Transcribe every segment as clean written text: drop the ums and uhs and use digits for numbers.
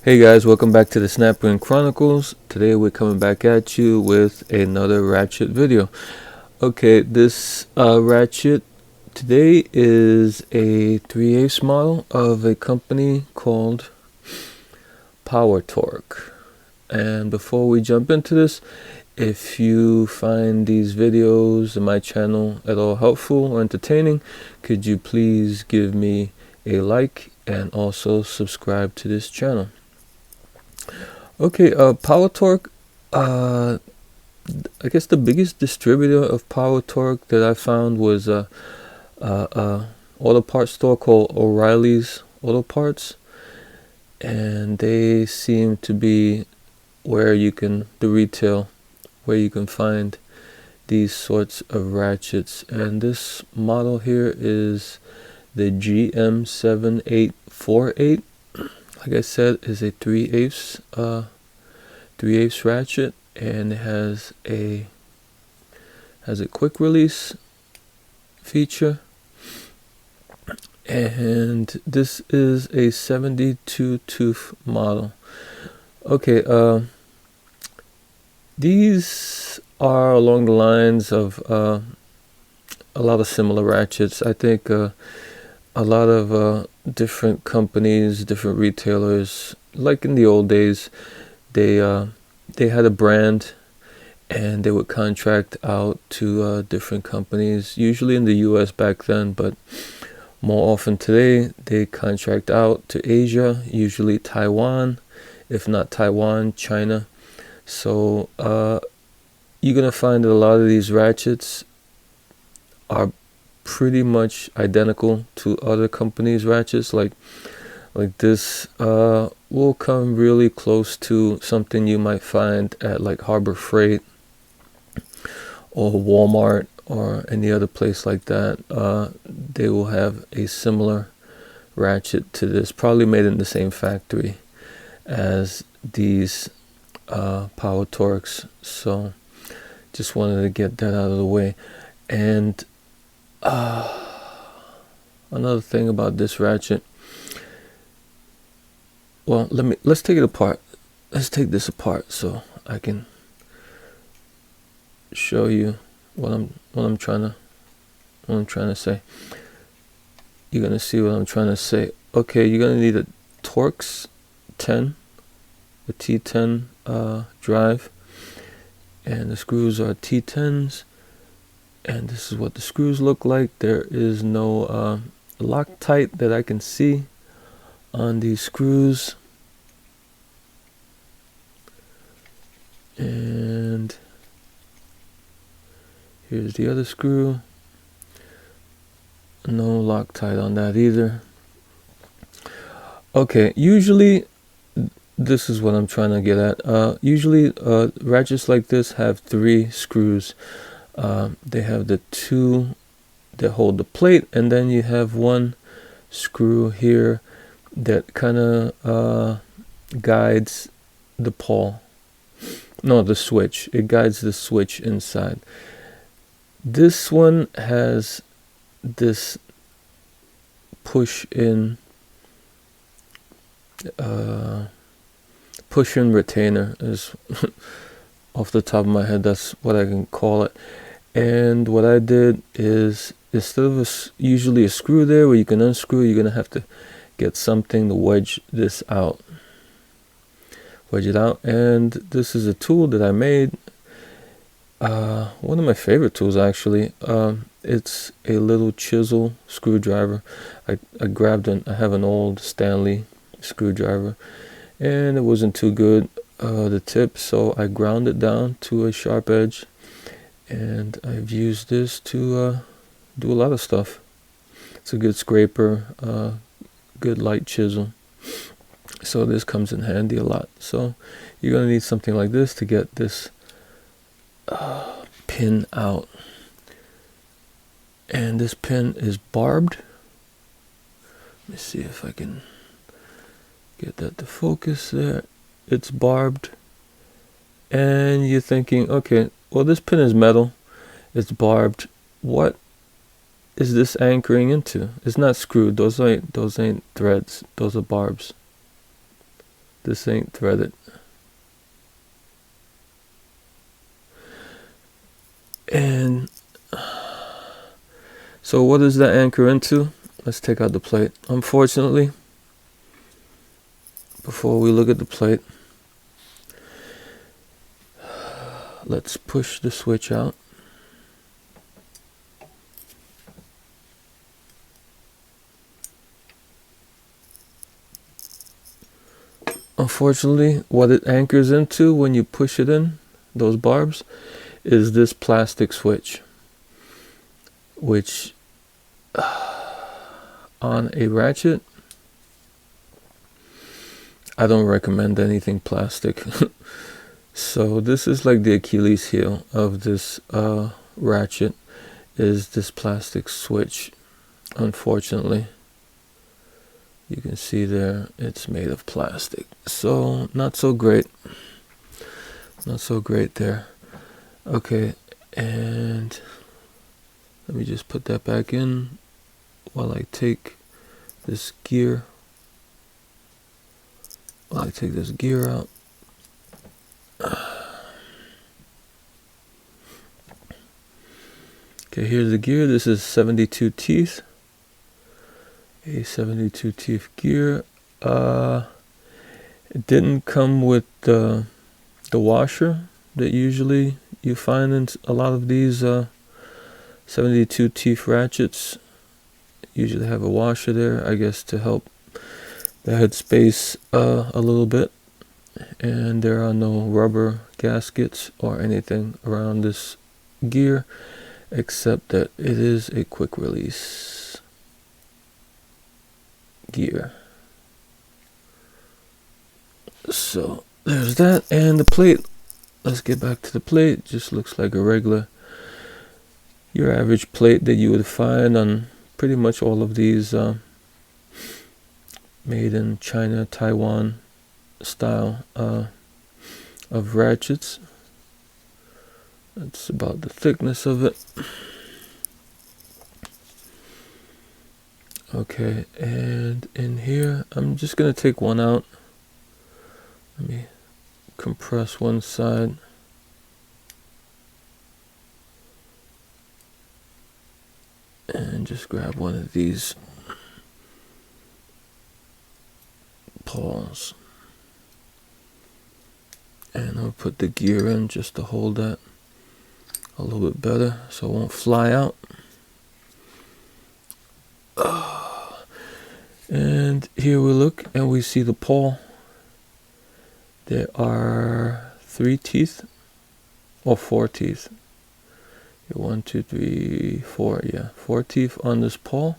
Hey guys, welcome back to the Snapper Chronicles. Today we're coming back at you with another Ratchet video. Okay, this Ratchet today is a 3/8 model of a company called Power Torque. And before we jump into this, if you find these videos on my channel at all helpful or entertaining, could you please give me a like and also subscribe to this channel. Okay, Power Torque, I guess the biggest distributor of Power Torque that I found was a auto parts store called O'Reilly's Auto Parts, and they seem to be where you can find these sorts of ratchets. And this model here is the GM7848. Like I said, is a 3/8 ratchet, and it has a quick release feature. And this is a 72 tooth model. Okay, these are along the lines of a lot of similar ratchets. I think a lot of different companies, different retailers, like in the old days, they had a brand and they would contract out to different companies, usually in the US back then, but more often today they contract out to Asia, usually Taiwan, if not Taiwan, China. So you're gonna find that a lot of these ratchets are pretty much identical to other companies' ratchets. Like this will come really close to something you might find at like Harbor Freight or Walmart or any other place like that. They will have a similar ratchet to this, probably made in the same factory as these Power Torques. So just wanted to get that out of the way. And another thing about this ratchet, well, let's take it apart. Let's take this apart so I can show you what I'm trying to say. You're gonna see what I'm trying to say. Okay, you're gonna need a Torx 10, a T10 drive, and the screws are T10s. And this is what the screws look like. There is no Loctite that I can see on these screws. And here's the other screw. No Loctite on that either. Okay, usually this is what I'm trying to get at. Usually ratchets like this have 3 screws. They have the 2 that hold the plate, and then you have 1 screw here that kind of guides the pawl. No, the switch. It guides the switch inside. This one has this push-in retainer is off the top of my head, that's what I can call it. And what I did is, instead of usually a screw there where you can unscrew, you're gonna have to get something to wedge it out. And this is a tool that I made, one of my favorite tools actually. It's a little chisel screwdriver. I have an old Stanley screwdriver, and it wasn't too good, the tip, so I ground it down to a sharp edge, and I've used this to do a lot of stuff. It's a good scraper, good light chisel, so this comes in handy a lot. So you're gonna need something like this to get this pin out, and this pin is barbed. Let me see if I can get that to focus there. It's barbed, and you're thinking, okay, well, this pin is metal, it's barbed, what is this anchoring into? It's not screwed. Those ain't threads, those are barbs. This ain't threaded. And so what does that anchor into? Let's take out the plate. Unfortunately, before we look at the plate, let's push the switch out. Unfortunately, what it anchors into when you push it in, those barbs, is this plastic switch, which on a ratchet, I don't recommend anything plastic. So this is like the Achilles heel of this ratchet, is this plastic switch. Unfortunately, you can see there it's made of plastic, so not so great. Not so great there. Okay, and let me just put that back in while I take this gear. While I take this gear out. Okay, here's the gear. This is 72 teeth. A 72 teeth gear. It didn't come with the washer that usually you find in a lot of these 72 teeth ratchets. Usually have a washer there, I guess, to help the headspace a little bit. And there are no rubber gaskets or anything around this gear, except that it is a quick release gear. So there's that, and the plate. Let's get back to the plate. Just looks like a regular, your average plate that you would find on pretty much all of these made in China, Taiwan style of ratchets. That's about the thickness of it. Okay, and in here, I'm just gonna take one out. Let me compress one side. And just grab one of these paws. And I'll put the gear in just to hold that a little bit better so it won't fly out. And here we look and we see the paw. There are 3 teeth or 4 teeth. 1, 2, 3, 4. Yeah, 4 teeth on this paw,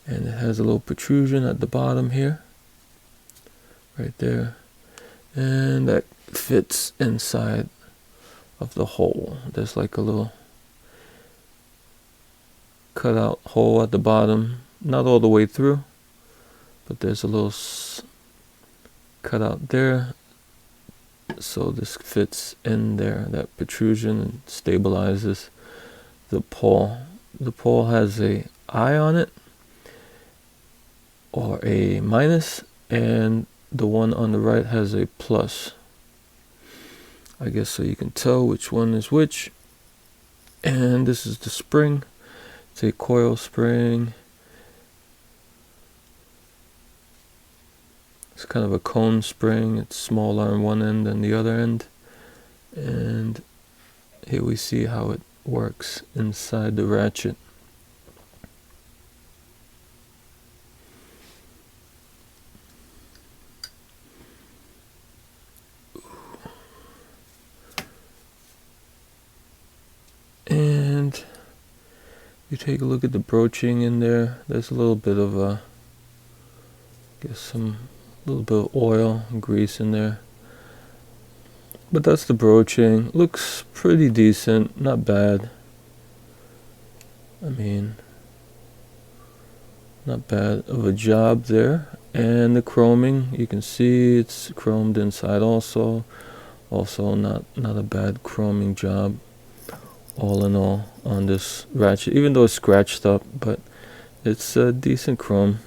and it has a little protrusion at the bottom here, right there, and that fits inside of the hole. There's like a little cut out hole at the bottom, not all the way through, but there's a little cut out there. So this fits in there, that protrusion, and stabilizes the paw. The paw has a I on it, or a minus, and the one on the right has a plus. I guess so you can tell which one is which. And this is the spring. It's a coil spring. It's kind of a cone spring. It's smaller on one end than the other end. And here we see how it works inside the ratchet. And you take a look at the broaching in there. There's a little bit of a, little bit of oil and grease in there. But that's the broaching. Looks pretty decent, not bad. I mean, not bad of a job there. And the chroming, you can see it's chromed inside also. Also not a bad chroming job, all in all, on this ratchet. Even though it's scratched up, but it's a decent chrome.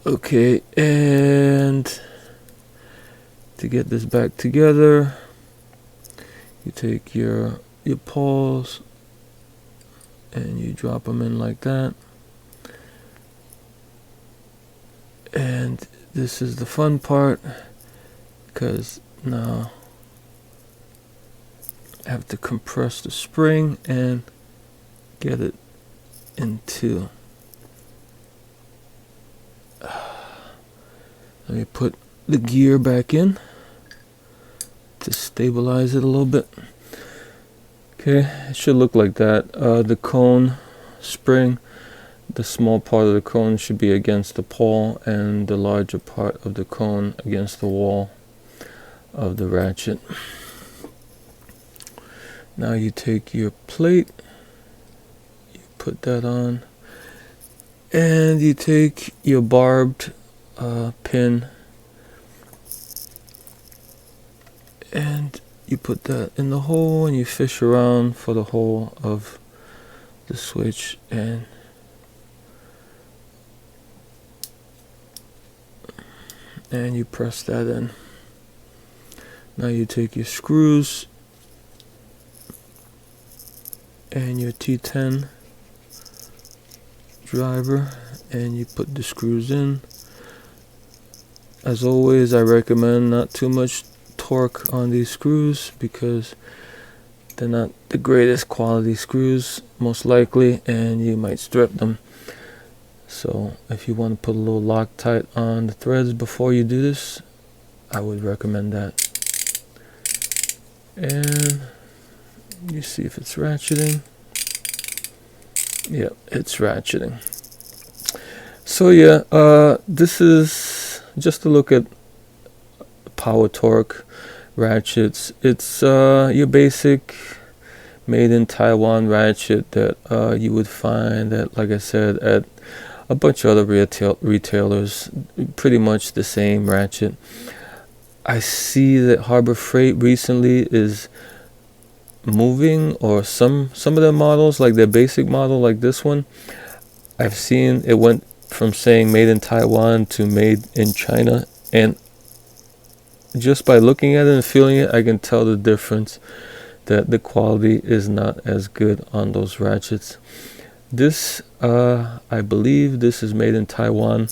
Okay, and to get this back together, you take your pawls and you drop them in like that. And this is the fun part, because now I have to compress the spring and get it into. Let me put the gear back in to stabilize it a little bit. Okay, it should look like that. The cone spring, the small part of the cone should be against the pawl, and the larger part of the cone against the wall of the ratchet. Now you take your plate, you put that on, and you take your barbed pin and you put that in the hole, and you fish around for the hole of the switch, and you press that in. Now you take your screws and your T10 driver and you put the screws in. As always, I recommend not too much torque on these screws because they're not the greatest quality screws, most likely, and you might strip them. So if you want to put a little Loctite on the threads before you do this, I would recommend that. And you see if it's ratcheting. Yep, it's ratcheting. So yeah, this is just a look at power torque ratchets. It's your basic made in Taiwan ratchet that you would find at, like I said, at a bunch of other retailers. Pretty much the same ratchet. I see that Harbor Freight recently is moving, or some of their models, like their basic model, like this one, I've seen it went from saying made in Taiwan to made in China, and just by looking at it and feeling it, I can tell the difference, that the quality is not as good on those ratchets. This, I believe this is made in Taiwan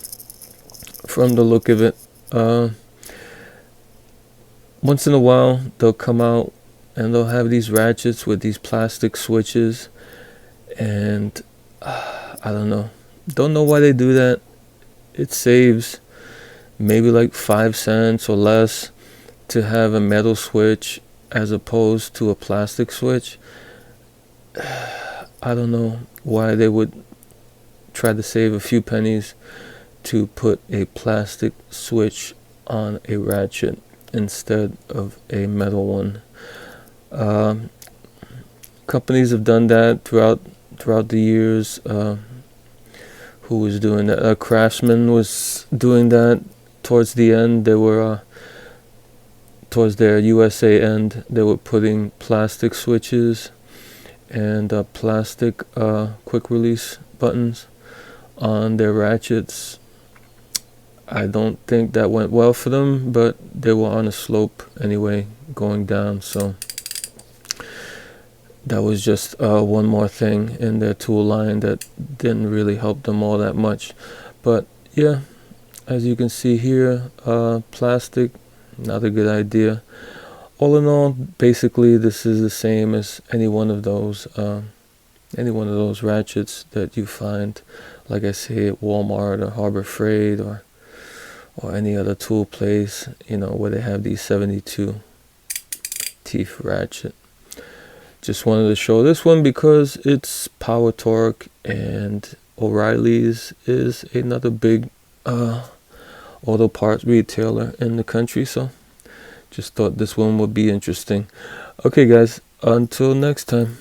from the look of it. Once in a while they'll come out and they'll have these ratchets with these plastic switches, and I don't know why they do that. It saves maybe like 5 cents or less to have a metal switch as opposed to a plastic switch. I don't know why they would try to save a few pennies to put a plastic switch on a ratchet instead of a metal one. Companies have done that throughout the years. Who was doing that? Craftsman was doing that towards the end. They were towards their USA end. They were putting plastic switches and plastic quick release buttons on their ratchets. I don't think that went well for them, but they were on a slope anyway, going down, so that was just one more thing in their tool line that didn't really help them all that much. But yeah, as you can see here, plastic, not a good idea. All in all, basically this is the same as any one of those ratchets that you find, like I say, at Walmart or Harbor Freight or any other tool place, where they have these 72 teeth ratchet. Just wanted to show this one because it's power torque, and O'Reilly's is another big auto parts retailer in the country, so just thought this one would be interesting. Okay guys, until next time.